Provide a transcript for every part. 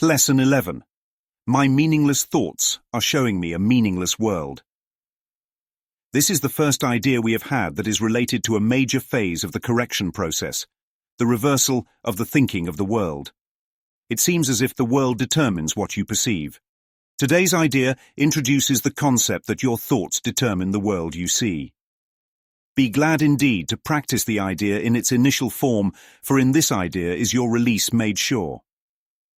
Lesson 11. My meaningless thoughts are showing me a meaningless world. This is the first idea we have had that is related to a major phase of the correction process, the reversal of the thinking of the world. It seems as if the world determines what you perceive. Today's idea introduces the concept that your thoughts determine the world you see. Be glad indeed to practice the idea in its initial form, for in this idea is your release made sure.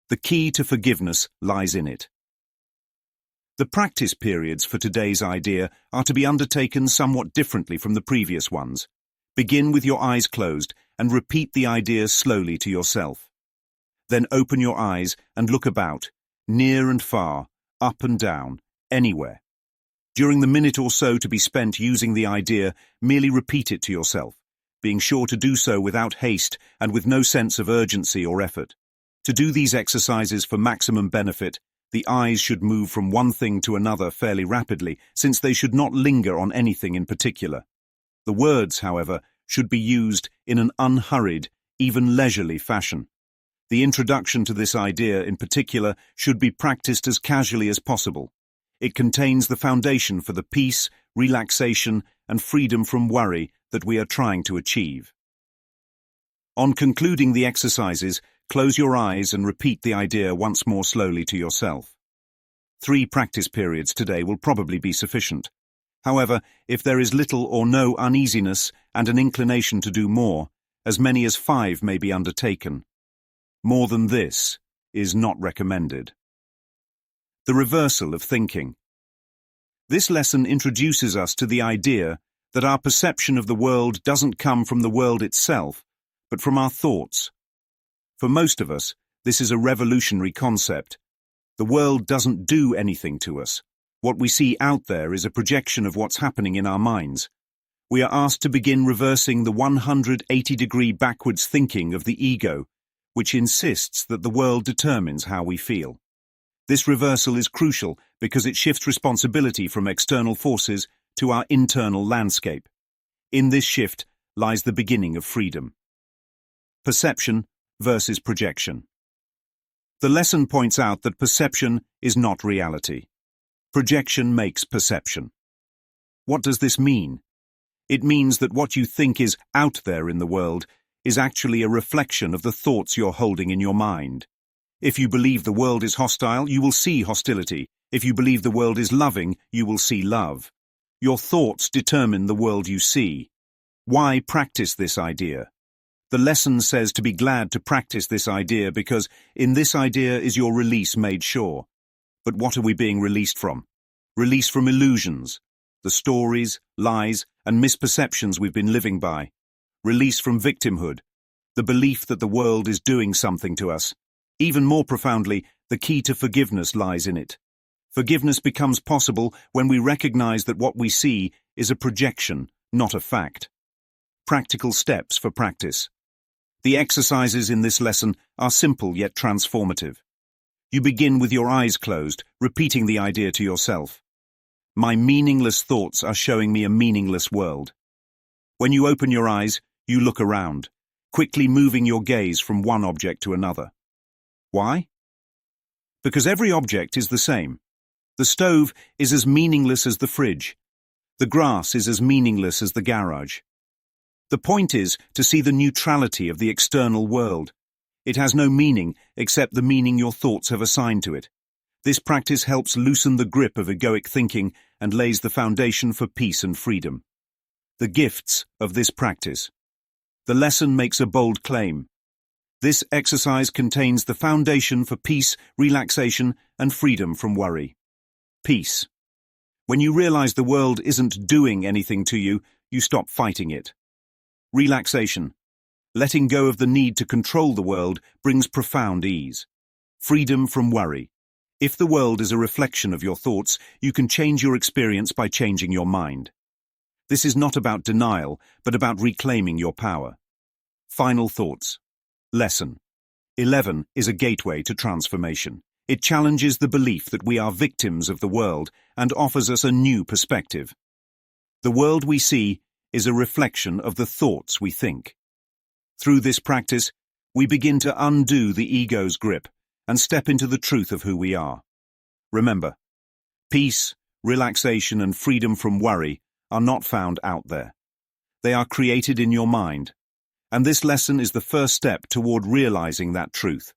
The key to forgiveness lies in it. The practice periods for today's idea are to be undertaken somewhat differently from the previous ones. Begin with your eyes closed and repeat the idea slowly to yourself. Then open your eyes and look about, near and far, up and down, anywhere. During the minute or so to be spent using the idea, merely repeat it to yourself, being sure to do so without haste and with no sense of urgency or effort. To do these exercises for maximum benefit, the eyes should move from one thing to another fairly rapidly, since they should not linger on anything in particular. The words, however, should be used in an unhurried, even leisurely fashion. The introduction to this idea in particular should be practiced as casually as possible. It contains the foundation for the peace, relaxation, and freedom from worry that we are trying to achieve. On concluding the exercises, close your eyes and repeat the idea once more slowly to yourself. 3 practice periods today will probably be sufficient. However, if there is little or no uneasiness and an inclination to do more, as many as 5 may be undertaken. More than this is not recommended. The reversal of thinking. This lesson introduces us to the idea that our perception of the world doesn't come from the world itself, but from our thoughts. For most of us, this is a revolutionary concept. The world doesn't do anything to us. What we see out there is a projection of what's happening in our minds. We are asked to begin reversing the 180-degree backwards thinking of the ego, which insists that the world determines how we feel. This reversal is crucial because it shifts responsibility from external forces to our internal landscape. In this shift lies the beginning of freedom. Perception versus projection. The lesson points out that perception is not reality. Projection makes perception. What does this mean? It means that what you think is out there in the world is actually a reflection of the thoughts you're holding in your mind. If you believe the world is hostile, you will see hostility. If you believe the world is loving, you will see love. Your thoughts determine the world you see. Why practice this idea? The lesson says to be glad to practice this idea because in this idea is your release made sure. But what are we being released from? Release from illusions, the stories, lies, and misperceptions we've been living by. Release from victimhood, the belief that the world is doing something to us. Even more profoundly, the key to forgiveness lies in it. Forgiveness becomes possible when we recognize that what we see is a projection, not a fact. Practical steps for practice. The exercises in this lesson are simple yet transformative. You begin with your eyes closed, repeating the idea to yourself. My meaningless thoughts are showing me a meaningless world. When you open your eyes, you look around, quickly moving your gaze from one object to another. Why? Because every object is the same. The stove is as meaningless as the fridge. The grass is as meaningless as the garage. The point is to see the neutrality of the external world. It has no meaning except the meaning your thoughts have assigned to it. This practice helps loosen the grip of egoic thinking and lays the foundation for peace and freedom. The gifts of this practice. The lesson makes a bold claim. This exercise contains the foundation for peace, relaxation, and freedom from worry. Peace. When you realize the world isn't doing anything to you, you stop fighting it. Relaxation. Letting go of the need to control the world brings profound ease. Freedom from worry. If the world is a reflection of your thoughts, you can change your experience by changing your mind. This is not about denial, but about reclaiming your power. Final thoughts. Lesson 11 is a gateway to transformation. It challenges the belief that we are victims of the world and offers us a new perspective. The world we see is a reflection of the thoughts we think. Through this practice, we begin to undo the ego's grip and step into the truth of who we are. Remember, peace, relaxation, and freedom from worry are not found out there. They are created in your mind, and this lesson is the first step toward realizing that truth.